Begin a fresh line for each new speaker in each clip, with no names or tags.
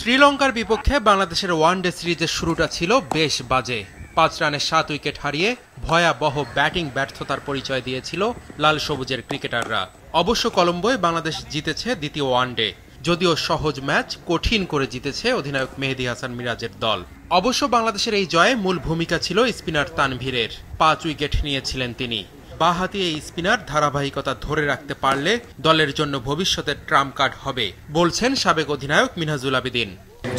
শ্রীলঙ্কার বিপক্ষে বাংলাদেশের ওয়ানডে সিরিজের শুরুটা ছিল বেশ বাজে। ৫ রানে ৭ উইকেট হারিয়ে ভয়াবহ ব্যাটিং ব্যর্থতার পরিচয় দিয়েছিল লাল সবুজের ক্রিকেটাররা। অবশ্য কলম্বোয় বাংলাদেশ জিতেছে দ্বিতীয় ওয়ানডে, যদিও সহজ ম্যাচ কঠিন করে জিতেছে অধিনায়ক মেহেদী হাসান মিরাজের দল। অবশ্য বাংলাদেশের এই জয়ে মূল ভূমিকা ছিল স্পিনার তানভীরের। ৫ উইকেট নিয়েছিলেন তিনি। বাঁহাতি এই স্পিনার ধারাবাহিকতা ধরে রাখতে পারলে দলের জন্য ভবিষ্যতের ট্রাম্প কার্ড হবে বলছেন সাবেক অধিনায়ক মিনহাজুল আবেদিন।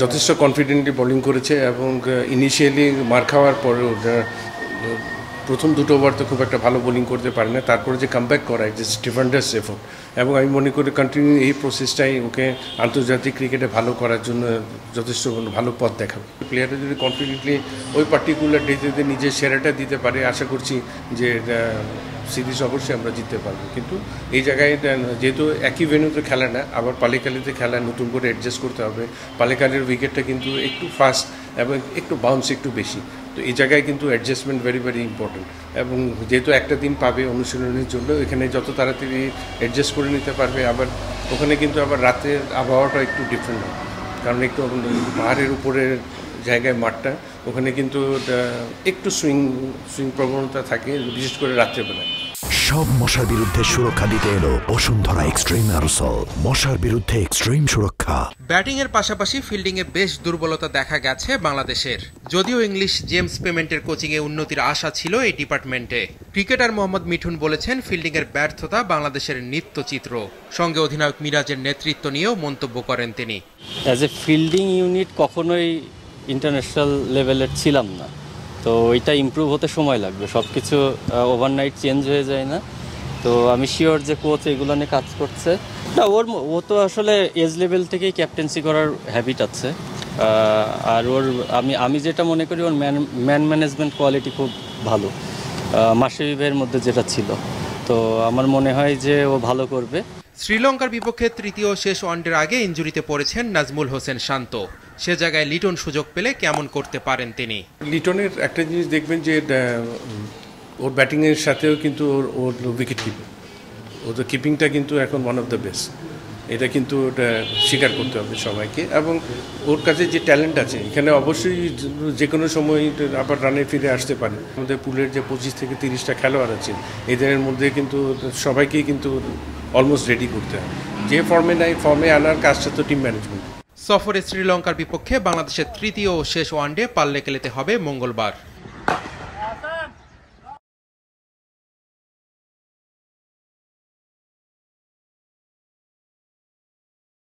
যথেষ্ট কনফিডেন্টলি বোলিং করেছে এবং ইনিশিয়ালি মার খাওয়ার পরেও প্রথম দুটো ওভার তো খুব একটা ভালো বোলিং করতে পারে না, তারপরে যে কামব্যাক করা ইট ইজ ট্রিমেন্ডাস এফোর্ট এবং আমি মনে করি কন্টিনিউ এই প্রসেসটাই ওকে আন্তর্জাতিক ক্রিকেটে ভালো করার জন্য যথেষ্ট ভালো পথ দেখাবে। প্লেয়াররা যদি কনফিডেন্টলি ওই পার্টিকুলার ডেতে নিজের সেরাটা দিতে পারে, আশা করছি যে সিরিজ অবশ্যই আমরা জিততে পারবো। কিন্তু এই জায়গায় যেহেতু একই ভেন্যুতে খেলা না, আবার পালেকালিতে খেলা, নতুন করে অ্যাডজাস্ট করতে হবে। পালেকালির উইকেটটা কিন্তু একটু ফাস্ট এবং একটু বাউন্স একটু বেশি, তো এই জায়গায় কিন্তু অ্যাডজাস্টমেন্ট ভেরি ভেরি ইম্পর্টেন্ট। এবং যেহেতু একটা দিন পাবে অনুশীলনের জন্য, এখানে যত তাড়াতাড়ি অ্যাডজাস্ট করে নিতে পারবে। আবার ওখানে কিন্তু আবার রাতের আবহাওয়াটা একটু ডিফারেন্ট হবে, কারণ একটু পাহাড়ের উপরের জায়গায় মাঠটা, ওখানে কিন্তু একটু সুইং প্রবণতা থাকে, বিশেষ করে রাত্রেবেলায়।
সব মশার বিরুদ্ধে সুরক্ষা দিতে এলো বসুন্ধরা এক্সট্রিম অ্যারোসল, মশার বিরুদ্ধে এক্সট্রিম সুরক্ষা।
ব্যাটিং এর পাশাপাশি ফিল্ডিং এ বেশ দুর্বলতা দেখা গেছে বাংলাদেশের। যদিও ইংলিশ জেমস পেমেন্টের কোচিং এ উন্নতির আশা ছিল এই ডিপার্টমেন্টে। ক্রিকেটার মোহাম্মদ মিঠুন বলেছেন, ফিল্ডিং এর ব্যর্থতা বাংলাদেশের নিত্যচিত্র। সঙ্গে অধিনায়ক মিরাজের নেতৃত্ব নিয়েও মন্তব্য করেন তিনি।
অ্যাজ এ ফিল্ডিং ইউনিট কখনোই ইন্টারন্যাশনাল লেভেলের ছিলাম না, তো ওইটা ইমপ্রুভ হতে সময় লাগবে। সব কিছু ওভারনাইট চেঞ্জ হয়ে যায় না, তো আমি শিওর যে কোচ এগুলো নিয়ে কাজ করছে। না, ও তো আসলে এজ লেভেল থেকেই ক্যাপ্টেন্সি করার হ্যাবিট আছে। আর আমি যেটা মনে করি, ওর ম্যান ম্যানেজমেন্ট কোয়ালিটি খুব ভালো, মাশরাফি ভাইয়ের মধ্যে যেটা ছিল। তো আমার মনে হয় যে ও ভালো করবে।
শ্রীলঙ্কার বিপক্ষে তৃতীয় শেষ ওয়ানডের আগে ইনজুরিতে পড়েছেন নাজমুল হোসেন শান্ত। সে জায়গায় লিটন সুযোগ পেলে কেমন করতে পারেন তিনি।
লিটনের একটা জিনিস দেখবেন যে ওর ব্যাটিংয়ের সাথেও কিন্তু ওর উইকেট কিপিং, ওর কিপিংটা কিন্তু এখন ওয়ান অফ দ্য বেস্ট। এটা কিন্তু ওটা স্বীকার করতে হবে সবাইকে। এবং ওর কাছে যে ট্যালেন্ট আছে, এখানে অবশ্যই যে কোনো সময় আবার রানে ফিরে আসতে পারে। আমাদের পুলের যে 25 থেকে 30টা খেলোয়াড় আছে, এদের মধ্যে কিন্তু সবাইকেই কিন্তু অলমোস্ট রেডি করতে হবে। যে ফর্মে নাই, ফর্মে আনার কাজটা তো টিম ম্যানেজমেন্ট।
সফরে শ্রীলঙ্কার বিপক্ষে বাংলাদেশের তৃতীয় ও শেষ ওয়ানডে পাল্লেকেলেতে হবে মঙ্গলবার।